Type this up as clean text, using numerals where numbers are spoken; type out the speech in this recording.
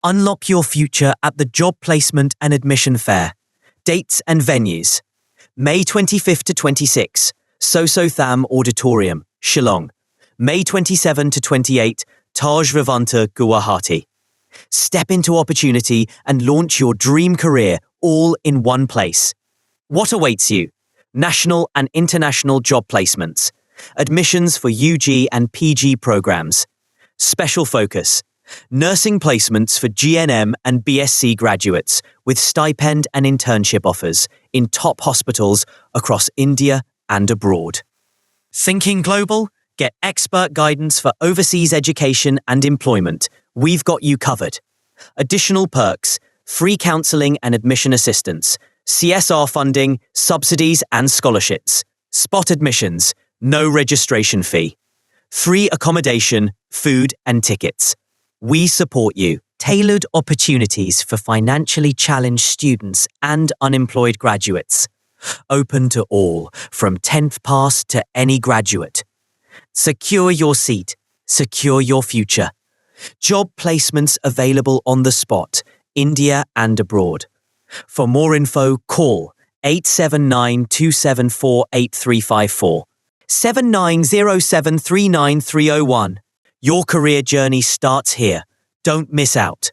Unlock your future at the Job Placement and Admission Fair. Dates and venues. May 25th to 26, Sosotham Auditorium, Shillong. May 27 to 28, Taj Vivanta, Guwahati. Step into opportunity and launch your dream career all in one place. What awaits you? National and international job placements. Admissions for UG and PG programs. Special focus. Nursing placements for GNM and BSc graduates with stipend and internship offers in top hospitals across India and abroad. Thinking global? Get expert guidance for overseas education and employment. We've got you covered. Additional perks: free counselling and admission assistance, CSR funding, subsidies and scholarships, spot admissions, no registration fee, free accommodation, food and tickets. We support you. Tailored opportunities for financially challenged students and unemployed graduates. Open to all, from 10th pass to any graduate. Secure your seat. Secure your future. Job placements available on the spot, India and abroad. For more info, call 879-274-8354, 790739-301. Your career journey starts here. Don't miss out.